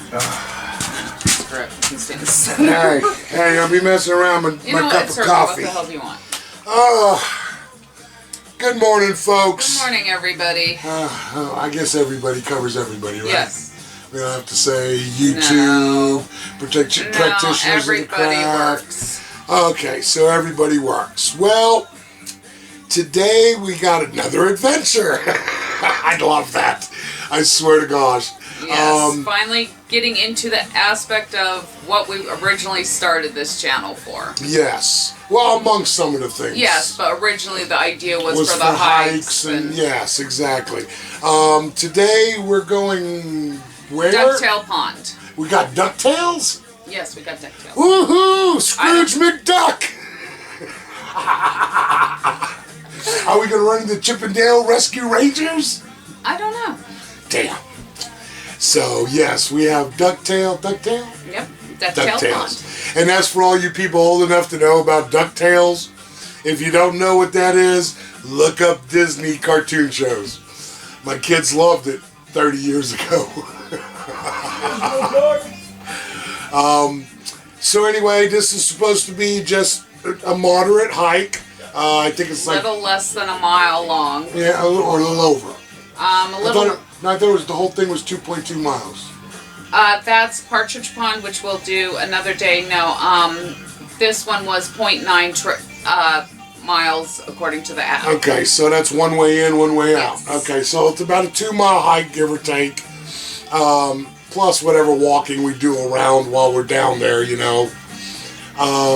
Screw it. You can stand this. Hey, I'll be messing around with my cup of coffee. What the hell do you want? Good morning, folks. Good morning, everybody. I guess everybody covers everybody, right? Yes. We don't have to say YouTube, practitioners of the craft. Works. Okay, so everybody works. Well, today we got another adventure. I love that. I swear to gosh. Yes, finally getting into the aspect of what we originally started this channel for. Yes. Well, amongst some of the things. Yes, but originally the idea was for the hikes. And yes, exactly. Today we're going where? Ducktail Pond. We got DuckTales? Yes, we got DuckTales. Woohoo! Scrooge McDuck! Are we going to run into Chippendale Rescue Rangers? I don't know. Damn. So, yes, we have DuckTale. Yep, DuckTale Pond. And that's for all you people old enough to know about DuckTales. If you don't know what that is, look up Disney cartoon shows. My kids loved it 30 years ago. So anyway, this is supposed to be just a moderate hike. I think it's like... a little less than a mile long. Yeah, or a little over. A little... I thought the whole thing was 2.2 miles. That's Partridge Pond, which we'll do another day. No, this one was 0.9 miles according to the app. Okay, so that's one way in, one way out. Yes. Okay, so it's about a 2-mile hike, give or take. Plus whatever walking we do around while we're down there, you know.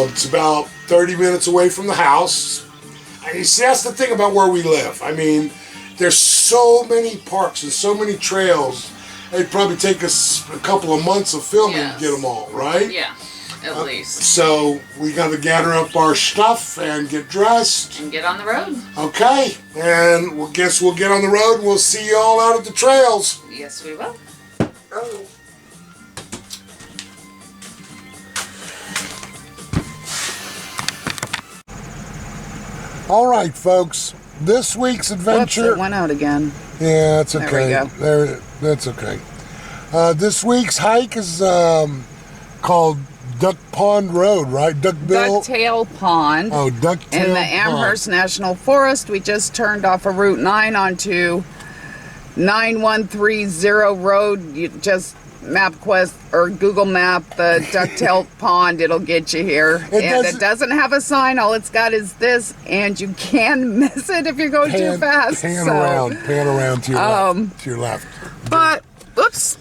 It's about 30 minutes away from the house. You see, that's the thing about where we live. I mean, there's so many parks and so many trails. It'd probably take us a couple of months of filming to get them all, right? Yeah, at least. So we got to gather up our stuff and get dressed. And get on the road. Okay, and we'll get on the road and we'll see you all out at the trails. Yes, we will. Oh. All right, folks. This week's adventure... Whoops, it went out again. Yeah, that's okay. There we go. That's okay. This week's hike is called Duck Pond Road, right? Ducktail Pond. Oh, Ducktail in the Amherst National Forest. We just turned off of Route 9 onto 9130 road. You just MapQuest or Google Map the Ducktail Pond. It'll get you here. It doesn't have a sign. All it's got is this, and you can miss it if you're going too fast. Pan around to your left. But, oops.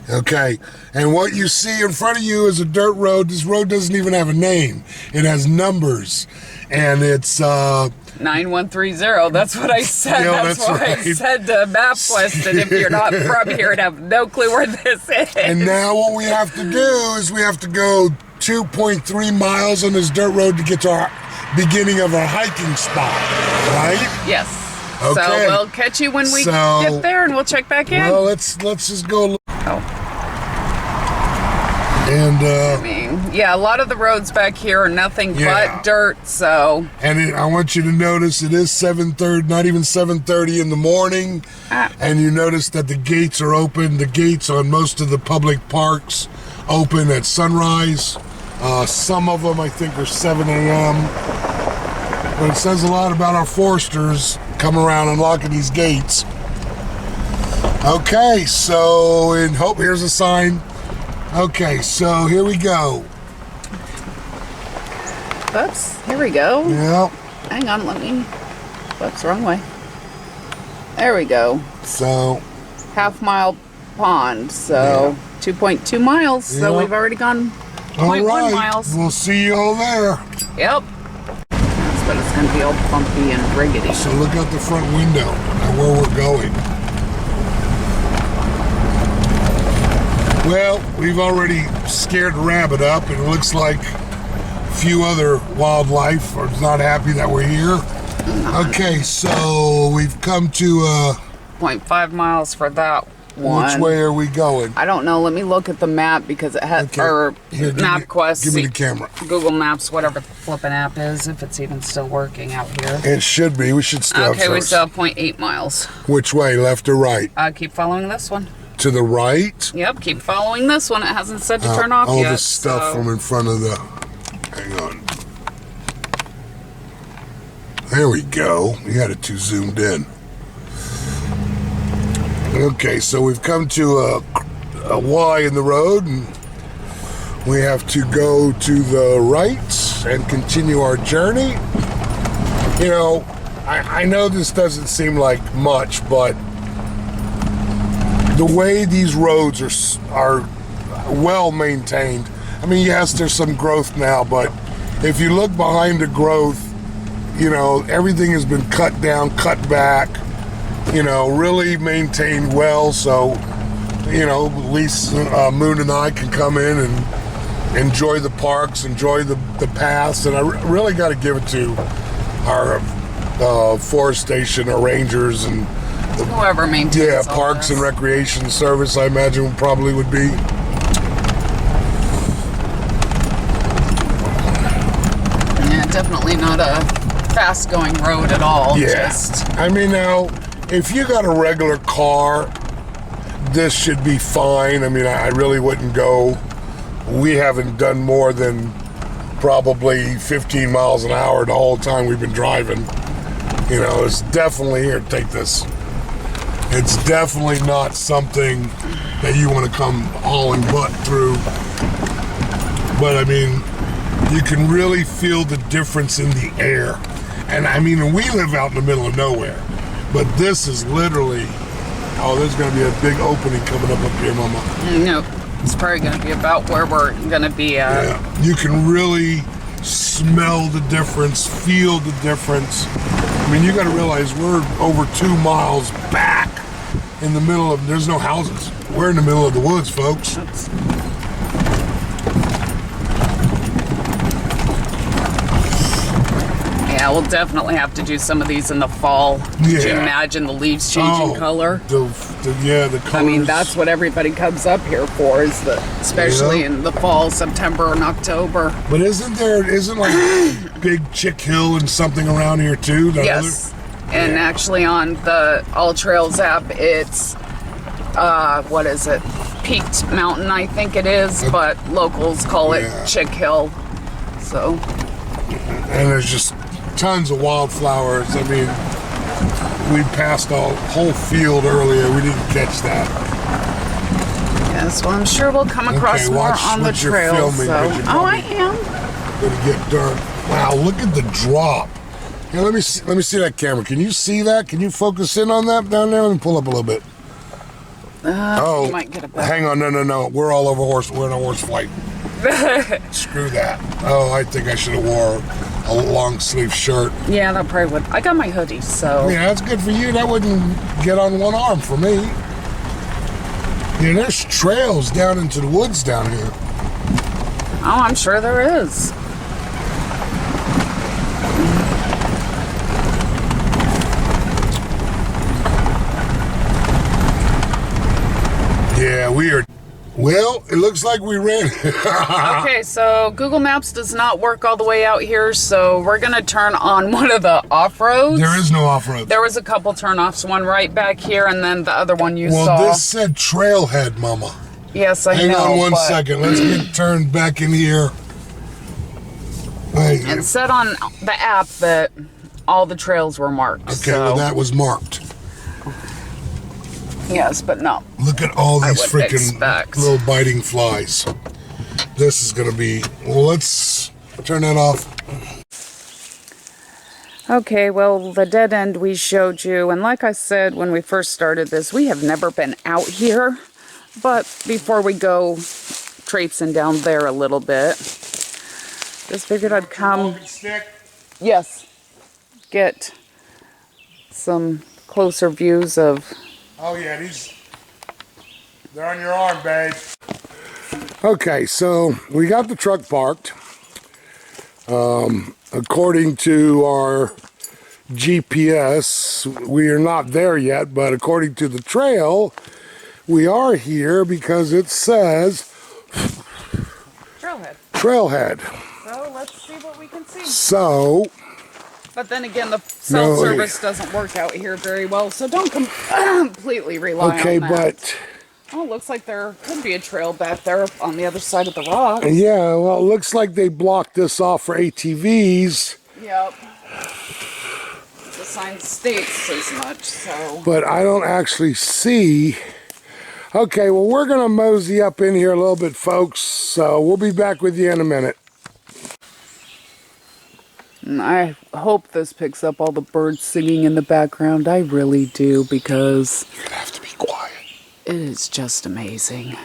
Okay, and what you see in front of you is a dirt road. This road doesn't even have a name. It has numbers, and it's 9130. That's what I said. That's why right. I said to MapQuest that if you're not from here and have no clue where this is. And now what we have to do is we have to go 2.3 miles on this dirt road to get to our beginning of our hiking spot, right? Yes. Okay. So we'll catch you when we get there, and we'll check back in. Well, let's just go. Oh. And I mean, yeah, a lot of the roads back here are nothing but dirt, so. And I want you to notice it is 7:30, not even 7:30 in the morning. And you notice that the gates are open. The gates on most of the public parks open at sunrise. Some of them, I think, are 7 a.m. But it says a lot about our foresters come around unlocking these gates. Okay, so here's a sign. Okay, so here we go. Oops, here we go. Yeah. Hang on, whoops, wrong way. There we go. So. Half-mile pond, so 2.2 miles, so we've already gone 0.1 miles. We'll see you all there. Yep. But it's going to be all bumpy and rickety. So look out the front window at where we're going. Well, we've already scared a rabbit up, and it looks like a few other wildlife are not happy that we're here. Okay, so we've come to 0.5 miles for that one. Which way are we going? I don't know. Let me look at the map because it has MapQuest. Give me the camera. Google Maps, whatever the flipping app is, if it's even still working out here. It should be. We should still. Okay, we still have 0.8 miles. Which way, left or right? Keep following this one. to the right. Yep, keep following this one. It hasn't said to turn off all yet. All the stuff from in front of the... Hang on. There we go. We had it too zoomed in. Okay, so we've come to a Y in the road, and we have to go to the right and continue our journey. You know, I know this doesn't seem like much, but the way these roads are well maintained. I mean, yes, there's some growth now, but if you look behind the growth, you know, everything has been cut down, cut back, you know, really maintained well. So, you know, at least Moon and I can come in and enjoy the parks, enjoy the paths. And I really got to give it to our forest station, our rangers, and whoever maintains Parks and Recreation Service, I imagine probably would be. Yeah, definitely not a fast-going road at all. Yeah. I mean, now, if you got a regular car, this should be fine. I mean, I really wouldn't go. We haven't done more than probably 15 miles an hour the whole time we've been driving. You know, it's definitely, here, take this. It's definitely not something that you want to come hauling butt through. But I mean, you can really feel the difference in the air. And I mean, we live out in the middle of nowhere, but this is literally, oh, there's going to be a big opening coming up here, Mama. Nope. It's probably going to be about where we're going to be at. Yeah, you can really smell the difference, feel the difference. I mean, you got to realize we're over 2 miles back in the middle of, there's no houses. We're in the middle of the woods, folks. Yeah, we'll definitely have to do some of these in the fall. Yeah. Could you imagine the leaves changing color? The colors. I mean, that's what everybody comes up here for, is especially in the fall, September and October. But isn't like Big Chick Hill and something around here too? Yes. And actually on the All Trails app, it's, what is it? Peaked Mountain, I think it is, but locals call it Chick Hill. So. And there's just tons of wildflowers. I mean, we passed a whole field earlier. We didn't catch that. Yes, well, I'm sure we'll come across more on the trail. Oh, I am. Gonna get dark. Wow, look at the drop. Here, let me see that camera. Can you see that? Can you focus in on that down there? Let me pull up a little bit. You might get it back. Hang on, no. We're all over horse. We're in a horse flight. Screw that. Oh, I think I should have wore a long sleeve shirt. Yeah, that probably would. I got my hoodie, so. Yeah, that's good for you. That wouldn't get on one arm for me. Yeah, there's trails down into the woods down here. Oh, I'm sure there is. Yeah, we are. Well, it looks like we ran. Okay, so Google Maps does not work all the way out here, so we're going to turn on one of the off-roads. There is no off-road. There was a couple turn-offs, one right back here, and then the other one you saw. Well, this said trailhead, Mama. Yes, I know. Hang on one second. Let's get turned back in here. It said on the app that all the trails were marked. Okay, well, that was marked. Yes, but no. Look at all these freaking little biting flies. This is going to be... Well, let's turn that off. Okay, well, the dead end we showed you, and like I said when we first started this, we have never been out here. But before we go traipsing down there a little bit, just figured I'd come... Yes. Get some closer views of... Oh, yeah, they're on your arm, babe. Okay, so we got the truck parked. According to our GPS, we are not there yet, but according to the trail, we are here because it says... Trailhead. Trailhead. So, let's see what we can see. So... But then again, the cell service doesn't work out here very well, so don't completely rely on that. Okay, but Oh, looks like there could be a trail back there on the other side of the rock. Yeah, well, it looks like they blocked this off for ATVs. Yep. The sign states as much, so. But I don't actually see. Okay, well, we're going to mosey up in here a little bit, folks. So we'll be back with you in a minute. I hope this picks up all the birds singing in the background. I really do, because You're going to have to be quiet. it is just amazing.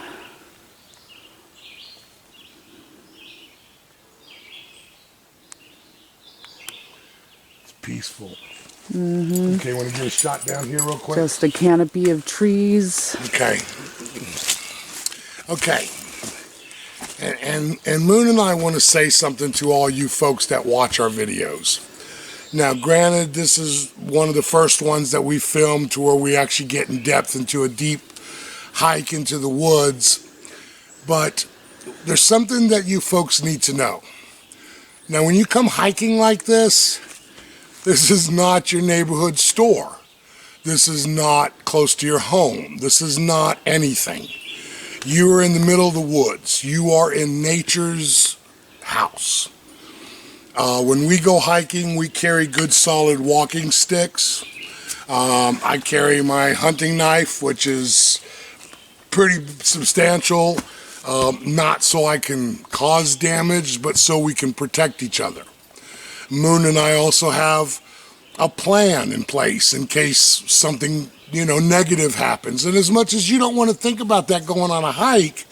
It's peaceful. Okay, want to get a shot down here real quick? Just a canopy of trees. Okay. Okay. And Moon and I want to say something to all you folks that watch our videos. Now, granted, this is one of the first ones that we filmed to where we actually get in depth into a deep hike into the woods. But there's something that you folks need to know. Now, when you come hiking like this is not your neighborhood store. This is not close to your home. This is not anything. You are in the middle of the woods. You are in nature's house. When we go hiking, we carry good solid walking sticks. I carry my hunting knife, which is pretty substantial. Not so I can cause damage, but so we can protect each other. Moon and I also have a plan in place in case something, negative happens. And as much as you don't want to think about that going on a hike,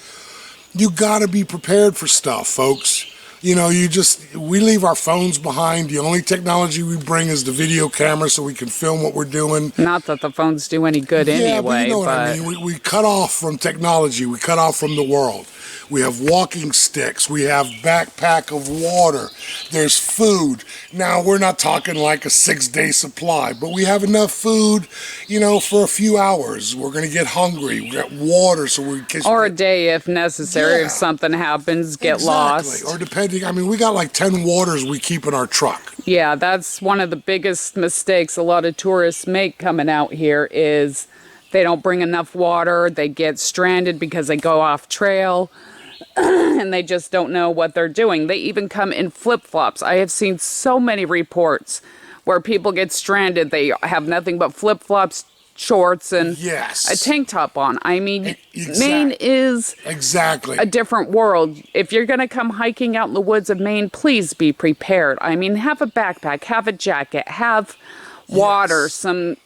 you got to be prepared for stuff, folks. We leave our phones behind. The only technology we bring is the video camera so we can film what we're doing. Not that the phones do any good anyway. Yeah, but you know what I mean. We cut off from technology. We cut off from the world. We have walking sticks. We have backpack of water. There's food. Now, we're not talking like a 6-day supply, but we have enough food, for a few hours. We're going to get hungry. We got water, so we can... Or a day if necessary, if something happens, get lost. Or depending, we got like 10 waters we keep in our truck. Yeah, that's one of the biggest mistakes a lot of tourists make coming out here is they don't bring enough water, they get stranded because they go off trail, and they just don't know what they're doing. They even come in flip-flops. I have seen so many reports where people get stranded, they have nothing but flip-flops, shorts, and a tank top on. Maine is a different world. If you're going to come hiking out in the woods of Maine, please be prepared. Have a backpack, have a jacket, have water, some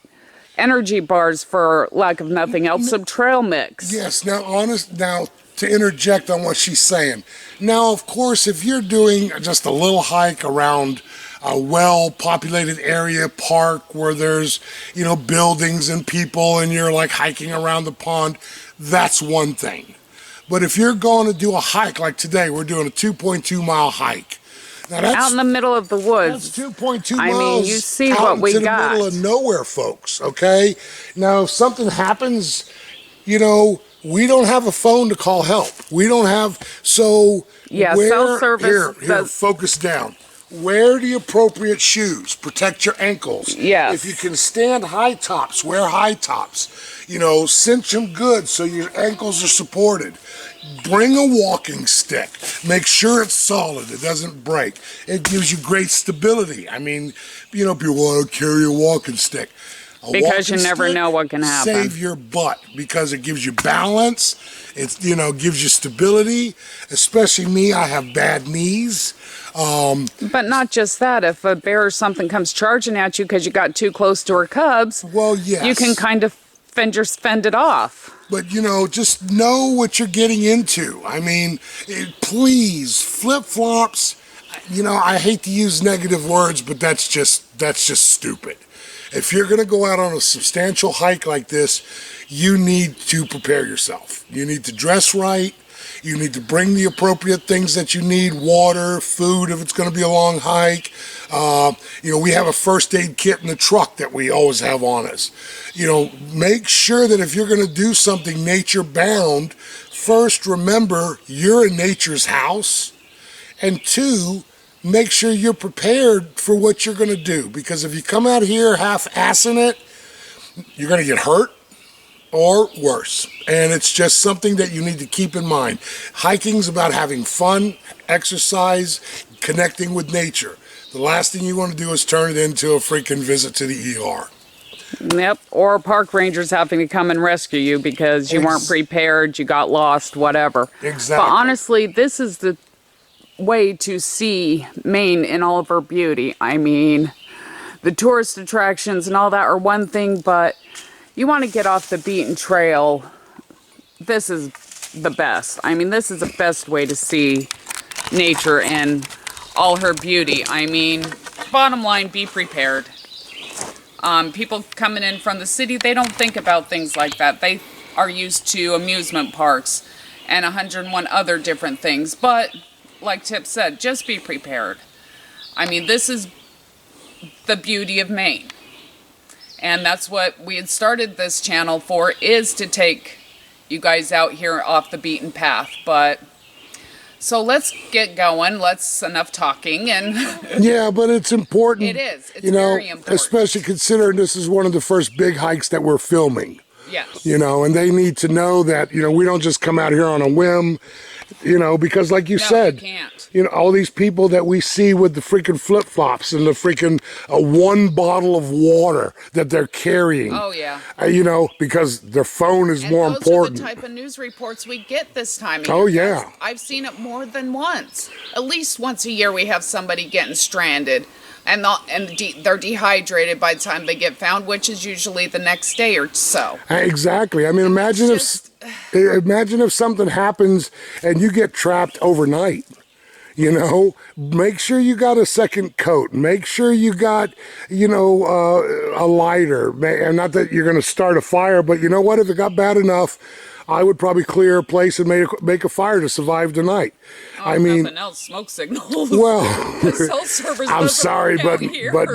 energy bars for lack of nothing else, some trail mix. Yes, now to interject on what she's saying. Now, of course, if you're doing just a little hike around a well-populated area, park where there's, buildings and people and you're like hiking around the pond, that's one thing. But if you're going to do a hike like today, we're doing a 2.2 mile hike. Now that's, out in the middle of the woods. That's 2.2 miles. You see what we got. Out into the middle of nowhere, folks, okay? Now, if something happens, we don't have a phone to call help. We don't have, so cell service. Here, focus down. Wear the appropriate shoes. Protect your ankles. Yes. If you can stand high tops, wear high tops. Cinch them good so your ankles are supported. Bring a walking stick. Make sure it's solid. It doesn't break. It gives you great stability. People want to carry a walking stick. Because you never know what can happen. Save your butt because it gives you balance. It gives you stability. Especially me, I have bad knees. But not just that. If a bear or something comes charging at you because you got too close to her cubs, well, yes, you can kind of fend it off. But just know what you're getting into. Please, flip-flops. I hate to use negative words, but that's just stupid. If you're going to go out on a substantial hike like this, you need to prepare yourself. You need to dress right. You need to bring the appropriate things that you need, water, food if it's going to be a long hike. We have a first aid kit in the truck that we always have on us. Make sure that if you're going to do something nature bound, first remember you're in nature's house. And two, make sure you're prepared for what you're going to do. Because if you come out here half-assing it, you're going to get hurt. or worse. And it's just something that you need to keep in mind. Hiking's about having fun, exercise, connecting with nature. The last thing you want to do is turn it into a freaking visit to the ER. Yep, or park rangers having to come and rescue you because you weren't prepared, you got lost, whatever. Exactly. But honestly, this is the way to see Maine in all of her beauty. I mean, the tourist attractions and all that are one thing, but you want to get off the beaten trail. This is the best. I mean, this is the best way to see nature and all her beauty. I mean, bottom line, be prepared. People coming in from the city, they don't think about things like that. They are used to amusement parks and 101 other different things. But, like Tip said, just be prepared. I mean, this is the beauty of Maine. And that's what we had started this channel for, is to take you guys out here off the beaten path. But so let's get going. Let's enough talking. And yeah, but it's important. It is. It's very important. Especially considering this is one of the first big hikes that we're filming. Yes. And they need to know that, we don't just come out here on a whim, because like you said, you can't. All these people that we see with the freaking flip-flops and the freaking one bottle of water that they're carrying. Oh, yeah. Because their phone is And more those important. are the type of news reports we get this time of Oh, year. yeah. I've seen it more than once. At least once a year we have somebody getting stranded. And they're dehydrated by the time they get found, which is usually the next day or so. Exactly. I mean, imagine if something happens and you get trapped overnight. Make sure you got a second coat. Make sure you got, a lighter. And not that you're going to start a fire, but you know what? If it got bad enough, I would probably clear a place and make a fire to survive the night. Oh, nothing else, smoke signals. Well, cell service I'm sorry, but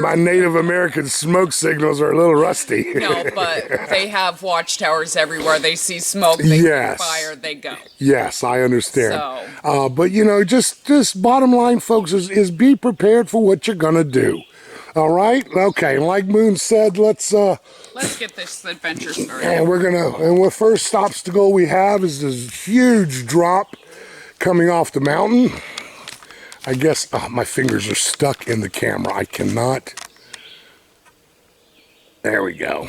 my Native American smoke signals are a little rusty. No, but they have watchtowers everywhere. They see smoke, they see fire, they go. Yes, I understand. So. But just bottom line, folks, is be prepared for what you're gonna do. All right, okay. Like Moon said, let's get this adventure started. And the first obstacle we have is this huge drop coming off the mountain. I guess my fingers are stuck in the camera. I cannot. There we go.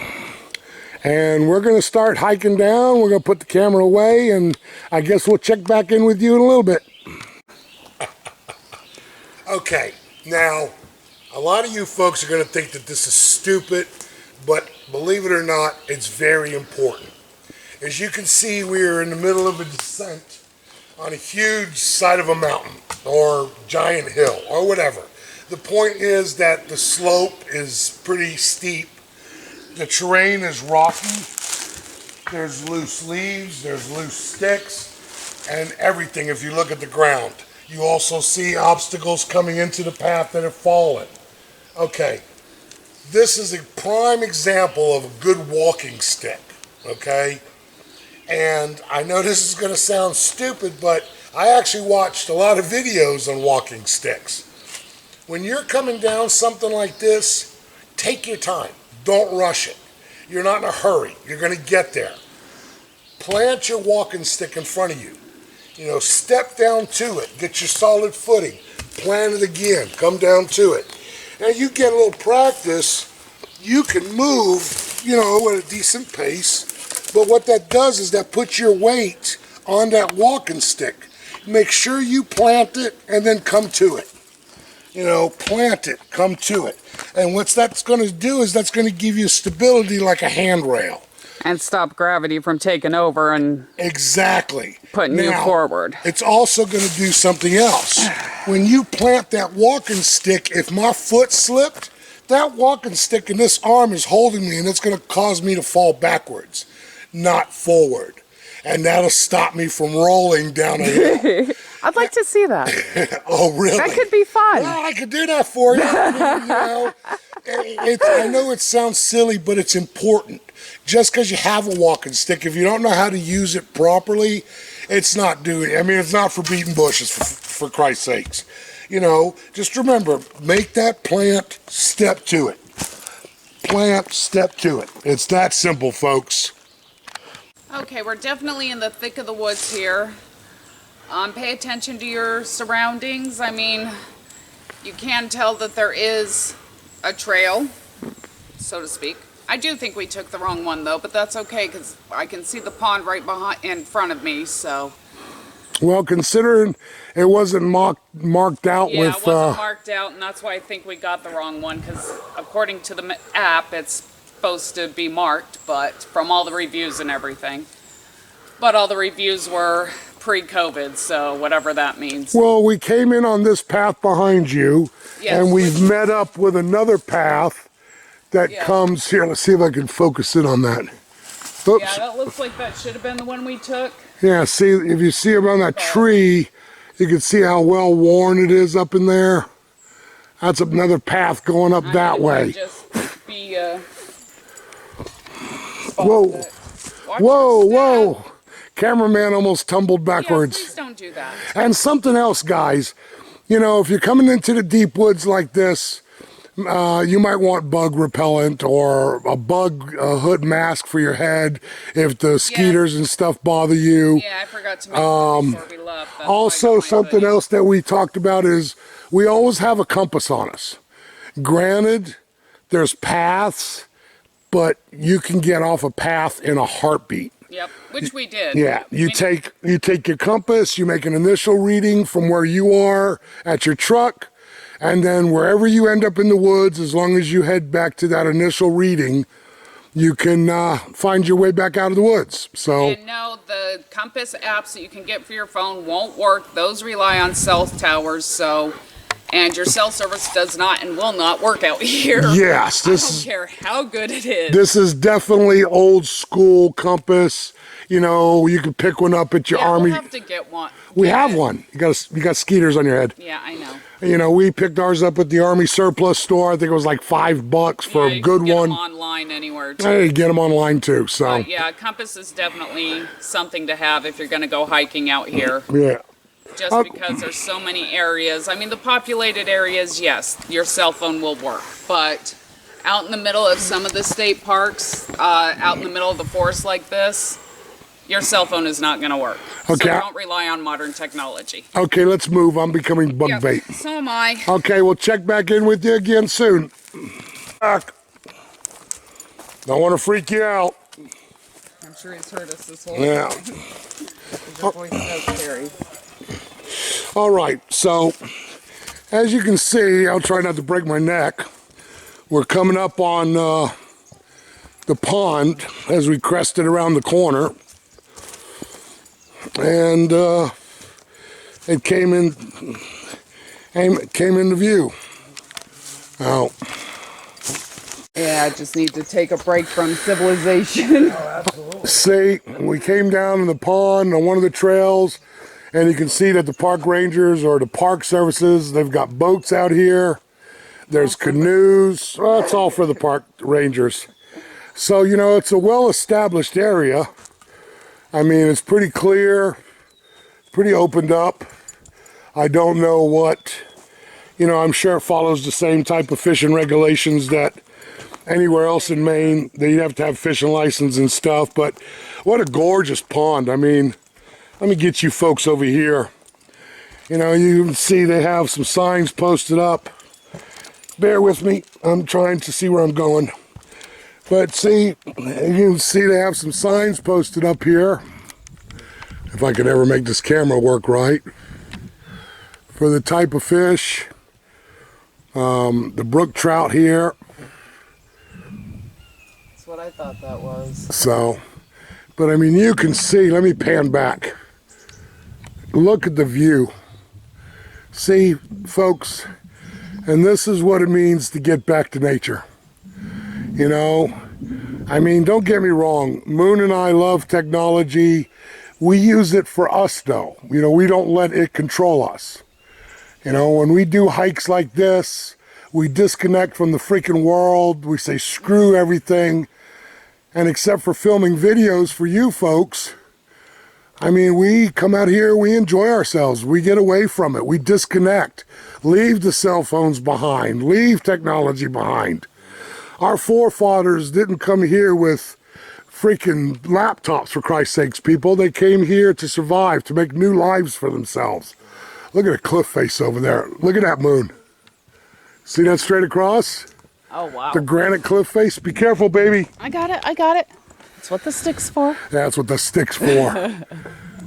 And we're gonna start hiking down. We're gonna put the camera away, and I guess we'll check back in with you in a little bit. Okay, now. A lot of you folks are going to think that this is stupid, but believe it or not, it's very important. As you can see, we are in the middle of a descent on a huge side of a mountain or giant hill or whatever. The point is that the slope is pretty steep. The terrain is rocky. There's loose leaves, there's loose sticks, and everything if you look at the ground. You also see obstacles coming into the path that have fallen. Okay, this is a prime example of a good walking stick, okay? And I know this is going to sound stupid, but I actually watched a lot of videos on walking sticks. When you're coming down something like this, take your time. Don't rush it. You're not in a hurry. You're going to get there. Plant your walking stick in front of you. Step down to it. Get your solid footing. Plant it again. Come down to it. Now you get a little practice, you can move, at a decent pace, but what that does is that puts your weight on that walking stick. Make sure you plant it and then come to it. Plant it, come to it. And what that's going to do is that's going to give you stability like a handrail. And stop gravity from taking over and putting you forward. It's also going to do something else. When you plant that walking stick, if my foot slipped, that walking stick in this arm is holding me, and it's going to cause me to fall backwards, not forward. And that'll stop me from rolling down a hill. I'd like to see that. Oh, really? That could be fun. Well, I could do that for you. I know it sounds silly, but it's important. Just because you have a walking stick, if you don't know how to use it properly, it's not it's not for beating bushes, for Christ's sakes. Just remember, make that plant, step to it. Plant, step to it. It's that simple, folks. Okay, we're definitely in the thick of the woods here. Pay attention to your surroundings. I mean, you can tell that there is a trail, so to speak. I do think we took the wrong one though, but that's okay because I can see the pond right behind, in front of me, so. Well, considering it wasn't marked out yeah, with... it wasn't marked out, and that's why I think we got the wrong one, because according to the app, it's supposed to be marked, but from all the reviews and everything. But all the reviews were pre-COVID, so whatever that means. Well, we came in on this path behind you, Yes, and we've met up with another path that comes here. Let's see if I can focus in on that. Oops. Yeah, that looks like that should have been the one we took. Yeah, see, if you see around that tree, you can see how well worn it is up in there. That's another path going up that way. Just be, whoa, whoa, your whoa. Cameraman almost tumbled backwards. Yeah, please don't do that. And something else, guys. You know, if you're coming into the deep woods like this, you might want bug repellent or a bug hood mask for your head if the skeeters and stuff bother you. Yeah, I forgot to mention before we left. Also, something else that we talked about is we always have a compass on us. Granted, there's paths, but you can get off a path in a heartbeat. Yep, which we did. Yeah, you take your compass, you make an initial reading from where you are at your truck, and then wherever you end up in the woods, as long as you head back to that initial reading, you can find your way back out of the woods. So, and no, the compass apps that you can get for your phone won't work. Those rely on cell towers, so, and your cell service does not and will not work out here. yes, I don't care how good it is. This is definitely old school compass. You know, you can pick one up at your army. We'll have to get one. We have one. You got skeeters on your head. Yeah, I know. You know, we picked ours up at the Army surplus store. I think it was like $5 for a good you can one. get them online anywhere too. Hey, get them online too. So But yeah, compass is definitely something to have if you're going to go hiking out here. yeah. Just because there's so many areas. I mean, the populated areas, yes, your cell phone will work. But out in the middle of some of the state parks, out in the middle of the forest like this, your cell phone is not going to work. Okay. So don't rely on modern technology. Okay, let's move. I'm becoming bug bait. So am I. Okay, we'll check back in with you again soon. Back. Don't want to freak you out. I'm sure he's heard us this whole Yeah. time. Your voice does carry. All right, so as you can see, I'll try not to break my neck. We're coming up on the pond as we crested around the corner. And it came into view. Now, Yeah, I just need to take a break from civilization. see, we came down in the pond on one of the trails, and you can see that the park rangers or the park services, they've got boats out here. There's canoes. Well, it's all for the park rangers. So, you know, it's a well-established area. I mean, it's pretty clear, pretty opened up. I don't know what, you know, I'm sure it follows the same type of fishing regulations that anywhere else in Maine. They have to have fishing license and stuff, but what a gorgeous pond. I mean, let me get you folks over here. You know, you can see they have some signs posted up. Bear with me, I'm trying to see where I'm going. But see, you can see they have some signs posted up here. If I could ever make this camera work right. For the type of fish. The brook trout here. That's what I thought that was. So, but I mean, you can see, let me pan back. Look at the view. See, folks, and this is what it means to get back to nature. You know, I mean, don't get me wrong. Moon and I love technology. We use it for us, though. You know, we don't let it control us. You know, when we do hikes like this, we disconnect from the freaking world. We say, screw everything. And except for filming videos for you folks, I mean, we come out here, we enjoy ourselves. We get away from it. We disconnect. Leave the cell phones behind. Leave technology behind. Our forefathers didn't come here with freaking laptops, for Christ's sakes, people. They came here to survive, to make new lives for themselves. Look at a cliff face over there. Look at that moon. See that straight across? Oh, wow. The granite cliff face. Be careful, baby. I got it. I got it. That's what the stick's for. That's what the stick's for.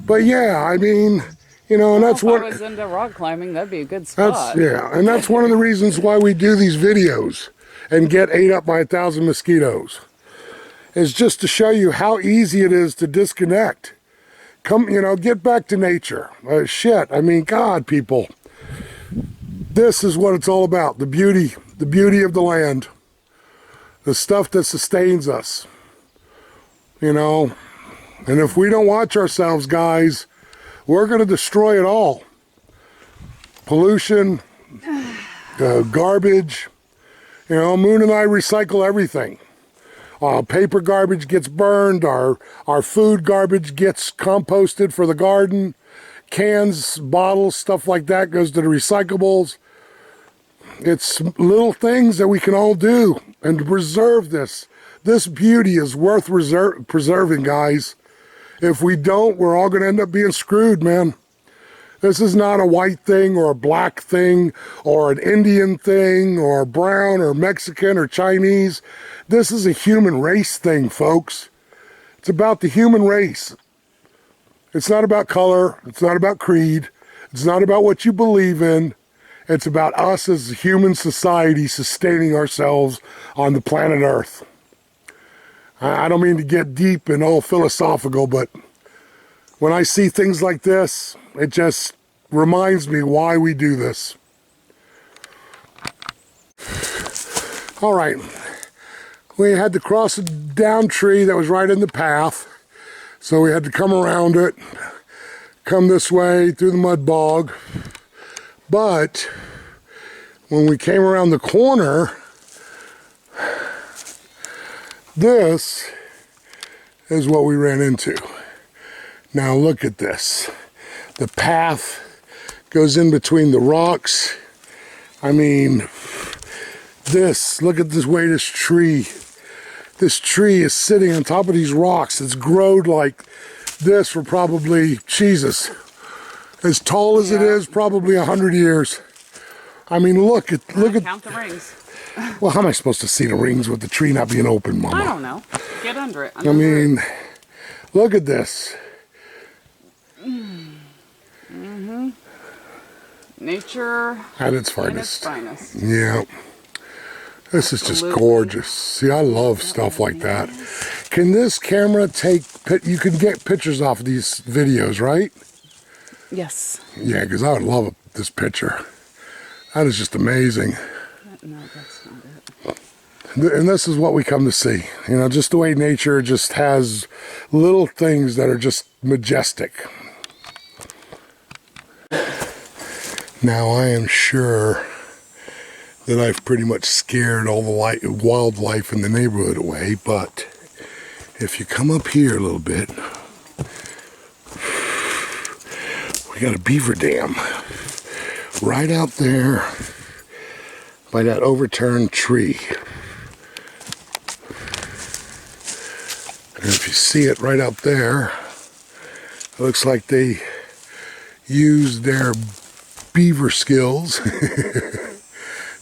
But yeah, I mean, you know, and that's what... If I was into rock climbing, that'd be a good spot. And that's one of the reasons why we do these videos and get ate up by 1,000 mosquitoes. Is just to show you how easy it is to disconnect. Come, you know, get back to nature. Shit, I mean, God, people. This is what it's all about. The beauty of the land. The stuff that sustains us. You know, and if we don't watch ourselves, guys, we're going to destroy it all. Pollution, garbage. You know, Moon and I recycle everything. Paper garbage gets burned. Our food garbage gets composted for the garden. Cans, bottles, stuff like that goes to the recyclables. It's little things that we can all do and to preserve this. This beauty is worth preserving, guys. If we don't, we're all going to end up being screwed, man. This is not a white thing or a black thing or an Indian thing or brown or Mexican or Chinese. This is a human race thing, folks. It's about the human race. It's not about color. It's not about creed. It's not about what you believe in. It's about us as a human society sustaining ourselves on the planet Earth. I don't mean to get deep and all philosophical, but when I see things like this, it just reminds me why we do this. All right. We had to cross a down tree that was right in the path. So we had to come around it, come this way through the mud bog. But when we came around the corner, this is what we ran into. Now look at this. The path goes in between the rocks. I mean, look at this way this tree. This tree is sitting on top of these rocks. It's growed like this for probably, Jesus, as tall as it is, probably 100 years. I mean, look at Count the rings. Well, how am I supposed to see the rings with the tree not being open, Mama? I don't know. Get under it. I mean, look at this. Mm-hmm. Nature at its finest. Finest. Yeah. This is just gorgeous. See, I love stuff like that. Can this camera you can get pictures off of these videos, right? Yes. Yeah, because I would love this picture. That is just amazing. No, that's not it. And this is what we come to see. You know, just the way nature just has little things that are just majestic. Now, I am sure that I've pretty much scared all the wildlife in the neighborhood away, but if you come up here a little bit, we got a beaver dam right out there by that overturned tree. And if you see it right out there, it looks like they used their beaver skills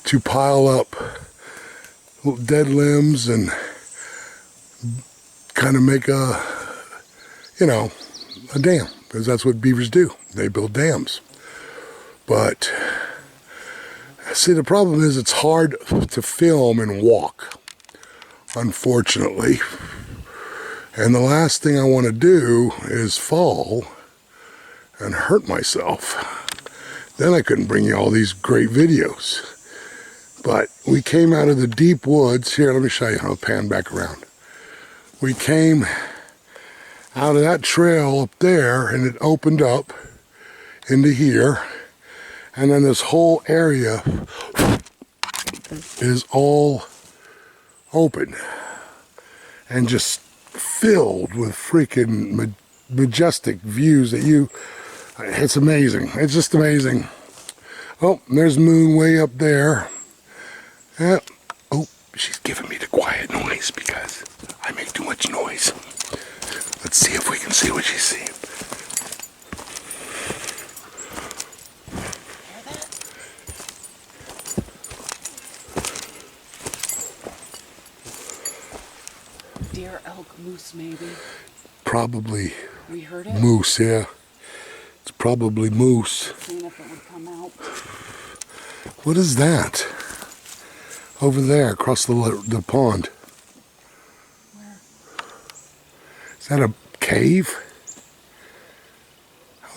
to pile up dead limbs and kind of make a dam, because that's what beavers do. They build dams. But see, the problem is it's hard to film and walk, unfortunately. And the last thing I want to do is fall and hurt myself. Then I couldn't bring you all these great videos. But we came out of the deep woods. Here, let me show you how to pan back around. We came out of that trail up there, and it opened up into here. And then this whole area is all open and just filled with freaking majestic views that it's amazing. It's just amazing. Oh, there's Moon way up there. Oh, she's giving me the quiet noise because I make too much noise. and see what she's seeing. Deer, elk, moose, maybe. Probably. We heard it? Moose, yeah. It's probably moose. Seeing if it would come out. What is that? Over there, across the pond. Where? Is that a cave?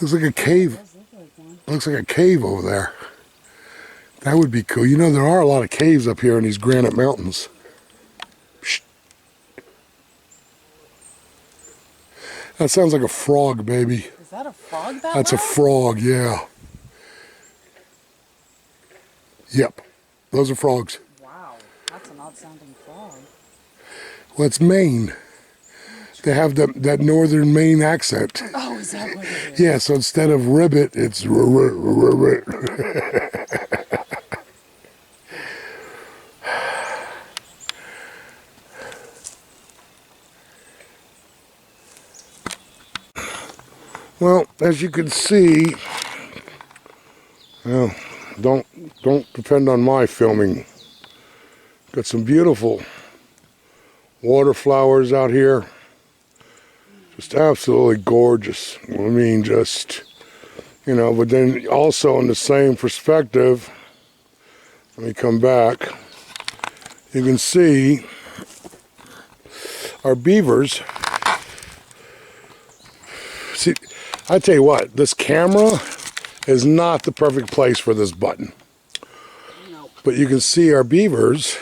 Looks like a cave. Looks like a cave over there. That would be cool. You know, there are a lot of caves up here in these granite mountains. Shh. That sounds like a frog, baby. Is that a frog that That's loud? a frog, yeah. Yep. Those are frogs. Wow, that's an odd sounding frog. Well, it's Maine. They have that northern Maine accent. Oh, is that what it is? Yeah, so instead of ribbit, it's ribbit. Well, as you can see, well, don't depend on my filming. Got some beautiful water flowers out here. Just absolutely gorgeous. I mean, just, you know, but then also in the same perspective, let me come back, you can see our beavers. See, I tell you what, this camera is not the perfect place for this button. No. But you can see our beavers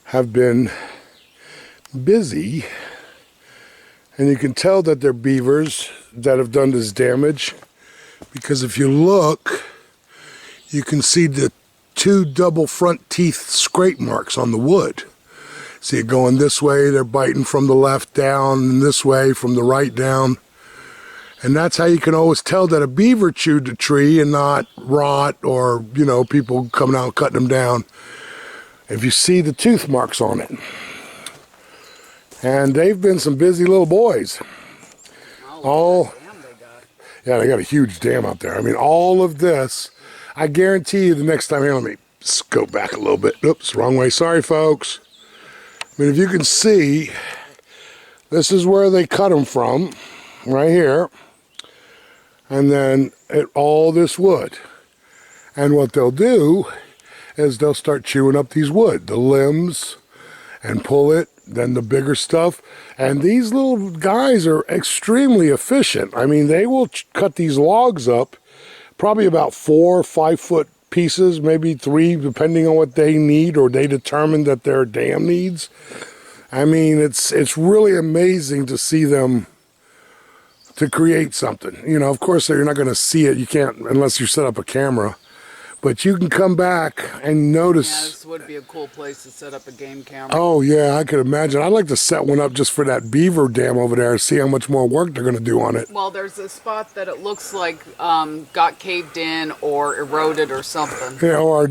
have been busy, and you can tell that they're beavers that have done this damage, because if you look, you can see the 2 double front teeth scrape marks on the wood. See it going this way, they're biting from the left down, and this way from the right down. And that's how you can always tell that a beaver chewed the tree and not rot or, you know, people coming out and cutting them down. If you see the tooth marks on it. And they've been some busy little boys. Oh, Yeah, they got a huge dam out there. I mean, all of this, I guarantee you the next time, here, let me go back a little bit. Oops, wrong way. Sorry, folks. I mean, if you can see, this is where they cut them from, right here. And then all this wood. And what they'll do is they'll start chewing up these wood, the limbs, and pull it, then the bigger stuff. And these little guys are extremely efficient. I mean, they will cut these logs up, probably about 4 or 5 foot pieces, maybe 3, depending on what they need or they determine that their dam needs. I mean, it's really amazing to see them to create something. You know, of course, you're not going to see it. You can't unless you set up a camera. But you can come back and notice. Yeah, this would be a cool place to set up a game camera. Oh, yeah, I could imagine. I'd like to set one up just for that beaver dam over there and see how much more work they're going to do on it. Well, there's a spot that it looks like got caved in or eroded or something. Yeah, or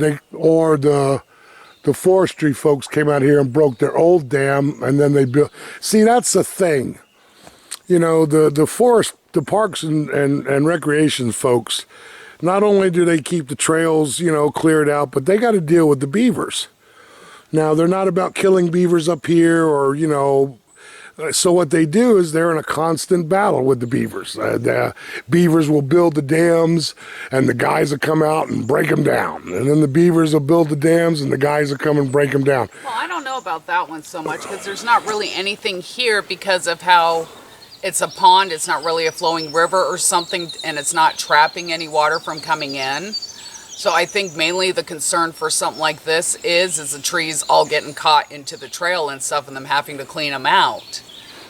the forestry folks came out here and broke their old dam, and then they built. See, that's the thing. You know, the forest, the parks and recreation folks, not only do they keep the trails, you know, cleared out, but they got to deal with the beavers. Now, they're not about killing beavers up here or, you know, so what they do is they're in a constant battle with the beavers. The beavers will build the dams, and the guys will come out and break them down. And then the beavers will build the dams, and the guys will come and break them down. Well, I don't know about that one so much because there's not really anything here because of how it's a pond. It's not really a flowing river or something, and it's not trapping any water from coming in. So I think mainly the concern for something like this is the trees all getting caught into the trail and stuff and them having to clean them out.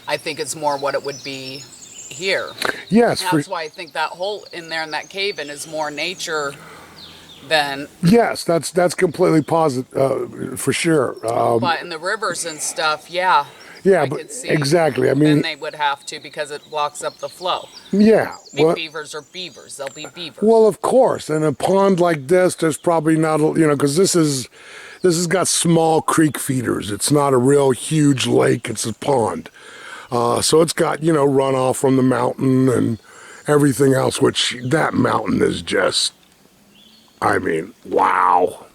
I think it's more what it would be here. Yes. And that's why I think that hole in there in that cave-in is more nature than... Yes, that's completely positive, for sure. But in the rivers and stuff, yeah. Yeah, I but could see exactly. I mean, then they would have to because it blocks up the flow. Yeah. I mean, beavers are beavers. They'll be beavers. Well, of course. In a pond like this, there's probably not, you know, because this has got small creek feeders. It's not a real huge lake. It's a pond. So it's got, you know, runoff from the mountain and everything else, which that mountain is just, I mean, wow.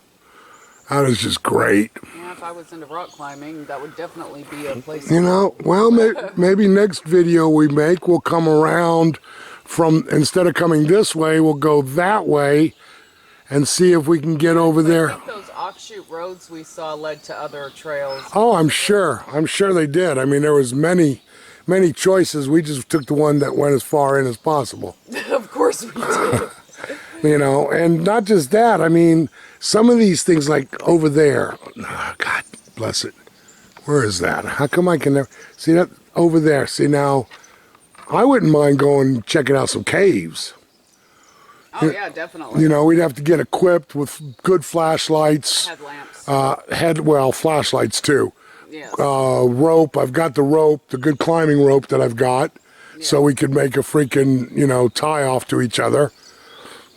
That is just great. Yeah, if I was into rock climbing, that would definitely be a place. You know, well, maybe next video we make, we'll come around from, instead of coming this way, we'll go that way and see if we can get over there. I think those offshoot roads we saw led to other trails. Oh, I'm sure they did. I mean, there was many choices. We just took the one that went as far in as possible. Of course we did. You know, and not just that. I mean, some of these things like over there. Oh, God bless it. Where is that? How come I can never see that over there? See, now I wouldn't mind going checking out some caves. Oh yeah, definitely. You know, we'd have to get equipped with good flashlights. Headlamps. Flashlights too. Yes. Rope. I've got the rope, the good climbing rope that I've got, so we could make a freaking, you know, tie off to each other.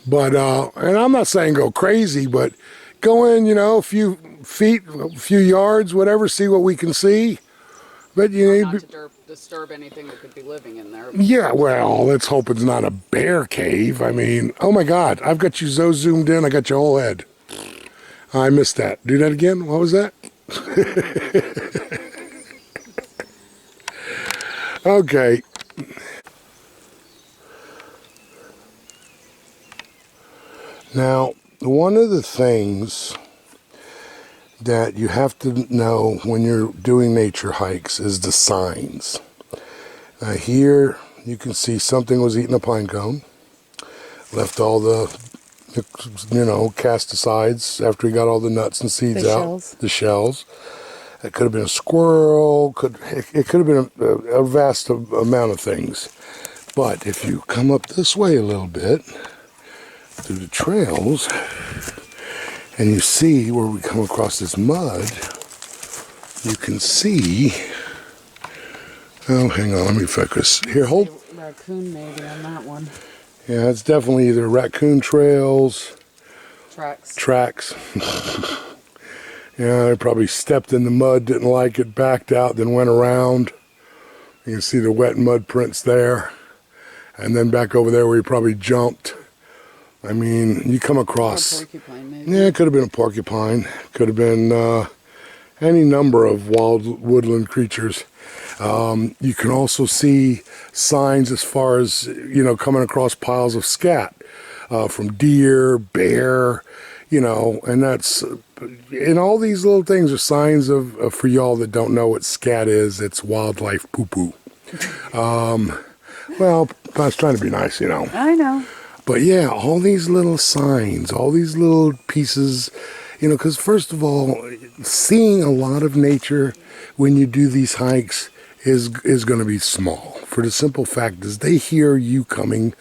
But and I'm not saying go crazy, but go in, you know, a few feet, a few yards, whatever, see what we can see. But you need not to disturb anything that could be living in there. Yeah, well, let's hope it's not a bear cave. I mean, oh my God, I've got you so zoomed in, I got your whole head. I missed that. Do that again? What was that? Okay. Now, one of the things that you have to know when you're doing nature hikes is the signs. Here you can see something was eating a pine cone, left all the, you know, cast asides after he got all the nuts and seeds out. The shells. It could have been a squirrel, it could have been a vast amount of things. But if you come up this way a little bit, through the trails, and you see where we come across this mud, you can see, oh, hang on, let me focus. Here, hold. Raccoon maybe on that one. Yeah, it's definitely either raccoon trails. Tracks. Yeah, they probably stepped in the mud, didn't like it, backed out, then went around. You can see the wet mud prints there. And then back over there where he probably jumped. I mean, you come across... Or a porcupine, maybe. Yeah, it could have been a porcupine. Could have been any number of wild woodland creatures. You can also see signs as far as, you know, coming across piles of scat from deer, bear, you know, and that's... And all these little things are signs of for y'all that don't know what scat is, it's wildlife poo-poo. Well, I was trying to be nice, you know. I know. But yeah, all these little signs, all these little pieces, you know, because first of all, seeing a lot of nature when you do these hikes is going to be small. For the simple fact is they hear you coming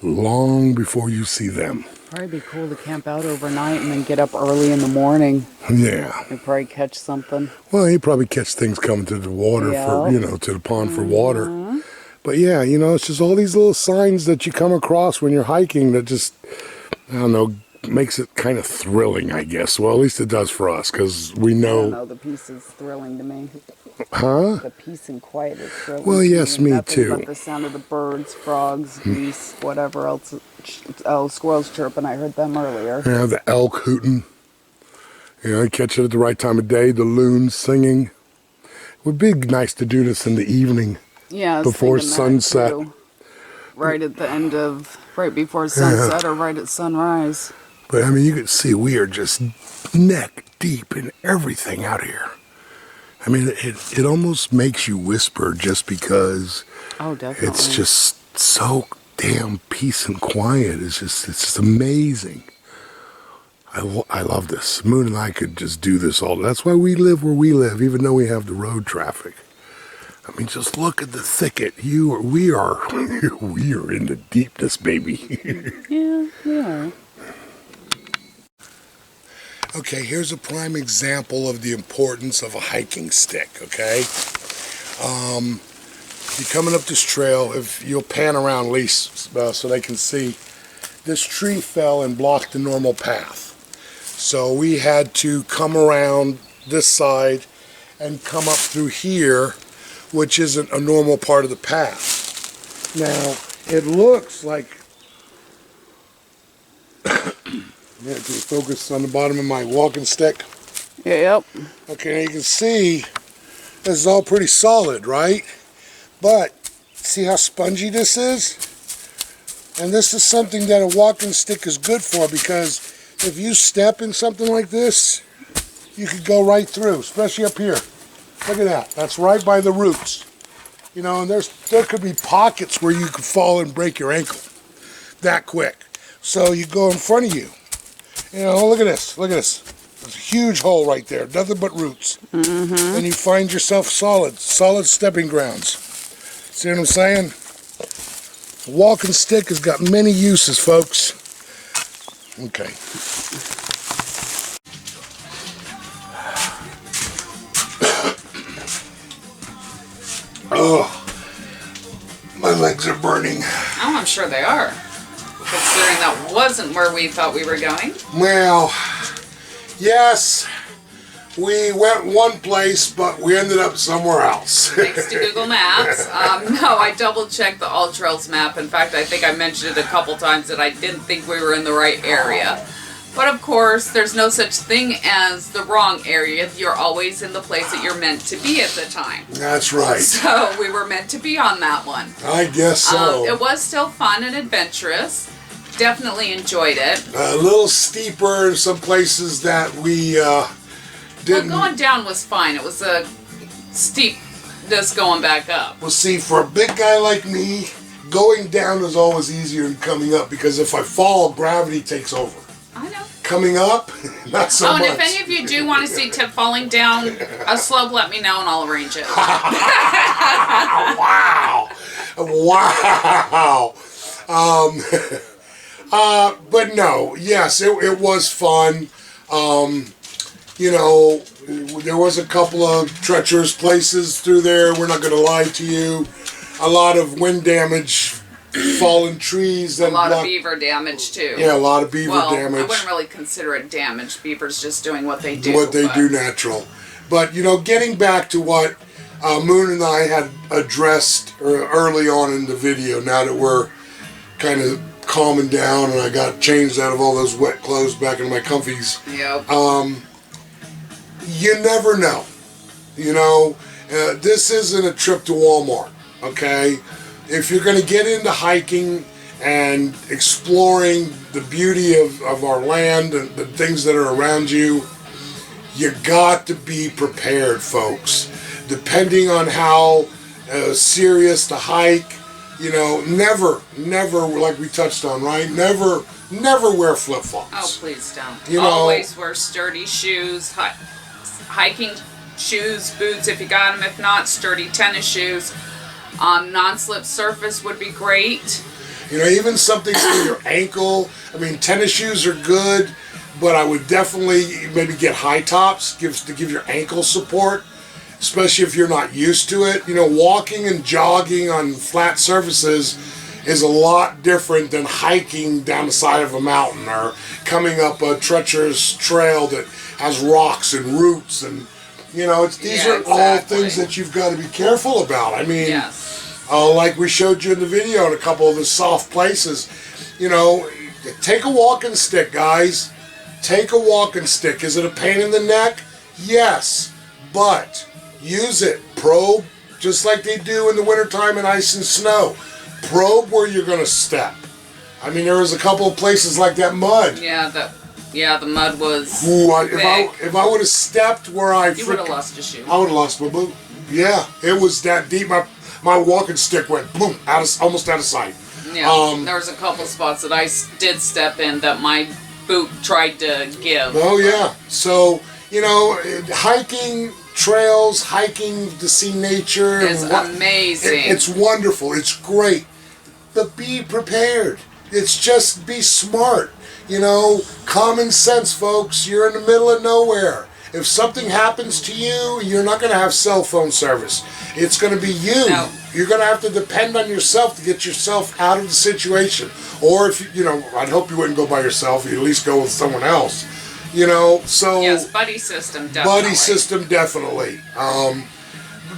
long before you see them. Probably be cool to camp out overnight and then get up early in the morning. Yeah. And probably catch something. Well, you probably catch things coming to the water for, you know, to the pond for water. But yeah, you know, it's just all these little signs that you come across when you're hiking that just, I don't know, makes it kind of thrilling, I guess. Well, at least it does for us, because we know... I don't know, the peace is thrilling to me. Huh? The peace and quiet is thrilling. Well, yes, me too. But the sound of the birds, frogs, geese, whatever else. Oh, squirrels chirping, I heard them earlier. Yeah, the elk hooting. You know, you catch it at the right time of day, the loons singing. It would be nice to do this in the evening. Yeah, before sunset. Right at the end of, right before sunset or right at sunrise. But I mean, you can see we are just neck deep in everything out here. I mean, it almost makes you whisper just because it's just so damn peace and quiet. It's just amazing. I love this. Moon and I could just do this all. That's why we live where we live, even though we have the road traffic. I mean, just look at the thicket. We are in the deepness, baby. Yeah, we are. Okay, here's a prime example of the importance of a hiking stick, okay? You're coming up this trail, if you'll pan around at least so they can see, this tree fell and blocked the normal path. So we had to come around this side and come up through here which isn't a normal part of the path. Now, it looks like, yeah, can you focus on the bottom of my walking stick? Yep. Okay, now you can see this is all pretty solid, right? But see how spongy this is? And this is something that a walking stick is good for, because if you step in something like this, you could go right through, especially up here. Look at that. That's right by the roots. You know, and there could be pockets where you could fall and break your ankle that quick. So you go in front of you. You know, look at this. Look at this. There's a huge hole right there. Nothing but roots. Mm-hmm. And you find yourself solid stepping grounds. See what I'm saying? A walking stick has got many uses, folks. Okay. Oh, my legs are burning. Oh, I'm sure they are. Considering that wasn't where we thought we were going. Well, yes, we went one place, but we ended up somewhere else. Thanks to Google Maps. No, I double-checked the All Trails map. In fact, I think I mentioned it a couple times that I didn't think we were in the right area. But of course, there's no such thing as the wrong area. You're always in the place that you're meant to be at the time. That's right. So we were meant to be on that one. I guess so. It was still fun and adventurous. Definitely enjoyed it. A little steeper in some places that we didn't. Well, going down was fine. It was a steepness going back up. Well, see, for a big guy like me, going down is always easier than coming up, because if I fall, gravity takes over. I know. Coming up, not so much. Oh, and if any of you do want to see Tip falling down a slope, let me know and I'll arrange it. Wow. Wow. But no, yes, it was fun. You know, there was a couple of treacherous places through there. We're not going to lie to you. A lot of wind damage, fallen trees. A lot of beaver damage, too. Yeah, a lot of beaver damage. I wouldn't really consider it damage. Beavers just doing what they do. What they do natural. But, you know, getting back to what Moon and I had addressed early on in the video, now that we're kind of calming down and I got changed out of all those wet clothes back into my comfies. Yep. You never know. You know, this isn't a trip to Walmart, okay? If you're going to get into hiking and exploring the beauty of our land and the things that are around you, you got to be prepared, folks. Depending on how serious the hike, you know, never, like we touched on, right? Never wear flip-flops. Oh, please don't. You know, always wear sturdy shoes, hiking shoes, boots if you got them. If not, sturdy tennis shoes. Non-slip surface would be great. You know, even something for your ankle. I mean, tennis shoes are good, but I would definitely maybe get high tops to give your ankle support, especially if you're not used to it. You know, walking and jogging on flat surfaces is a lot different than hiking down the side of a mountain or coming up a treacherous trail that has rocks and roots, and you know, these are all things that you've got to be careful about. I mean, like we showed you in the video in a couple of the soft places, you know, take a walking stick, guys. Take a walking stick. Is it a pain in the neck? Yes, but use it. Probe, just like they do in the wintertime in ice and snow. Probe where you're going to step. I mean, there was a couple of places like that mud. Yeah, the mud was if I would have stepped where you would have lost a shoe. I would have lost my boot. Yeah, it was that deep. My walking stick went boom, almost out of sight. Yeah, there was a couple spots that I did step in that my boot tried to give. Oh yeah, so you know, hiking trails, hiking to see nature is amazing. It's wonderful. It's great, but be prepared. It's just be smart. You know, common sense, folks. You're in the middle of nowhere. If something happens to you, you're not going to have cell phone service. It's going to be you. No. You're going to have to depend on yourself to get yourself out of the situation. Or if, you know, I'd hope you wouldn't go by yourself. You'd at least go with someone else. You know, so... Yes, buddy system, definitely. Buddy system, definitely.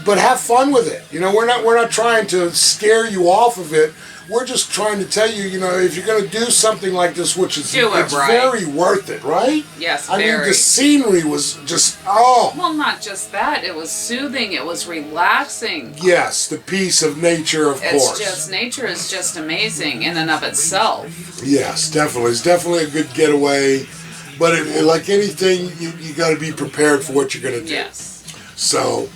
but have fun with it. You know, we're not trying to scare you off of it. We're just trying to tell you, you know, if you're going to do something like this, which is it's very worth it, right? Yes, I mean, the scenery was just, oh. Well, not just that. It was soothing. It was relaxing. Yes, the peace of nature, of course. Nature is just amazing in and of itself. Yes, definitely. It's definitely a good getaway. But like anything, you got to be prepared for what you're going to do. Yes. So,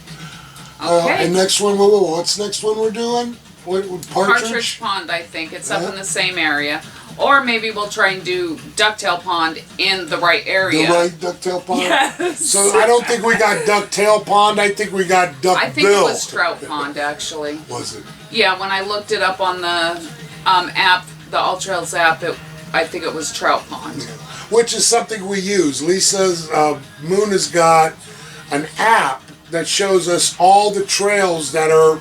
okay. And next one, what's the next one we're doing? Partridge Pond, I think. It's up in the same area. Or maybe we'll try and do Ducktail Pond in the right area. The right Ducktail Pond? Yes. So I don't think we got Ducktail Pond. I think we got Duckbill. I think it was Trout Pond, actually. Was it? Yeah, when I looked it up on the app, the All Trails app, I think it was Trout Pond. Yeah. Which is something we use. Lisa's Moon has got an app that shows us all the trails that are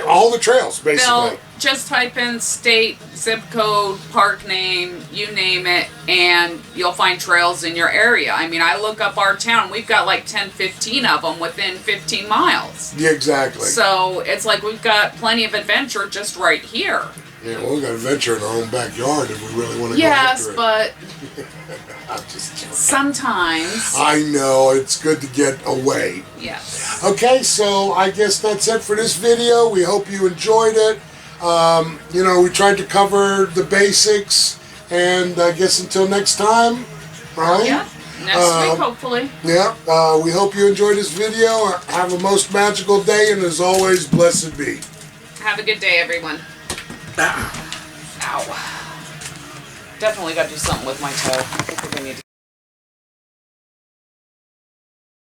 all the trails, basically. Bill, just type in state, zip code, park name, you name it, and you'll find trails in your area. I mean, I look up our town. We've got like 10, 15 of them within 15 miles. Yeah, exactly. So it's like we've got plenty of adventure just right here. Yeah, well, we got adventure in our own backyard if we really want to go Yes, after it. but I'm just joking. Sometimes. I know, it's good to get away. Yes. Okay, so I guess that's it for this video. We hope you enjoyed it. You know, we tried to cover the basics, and I guess until next time, right? Yeah, next week, hopefully. Yeah, we hope you enjoyed this video. Have a most magical day, and as always, blessed be. Have a good day, everyone. Ow. Definitely got to do something with my toe. I think we need to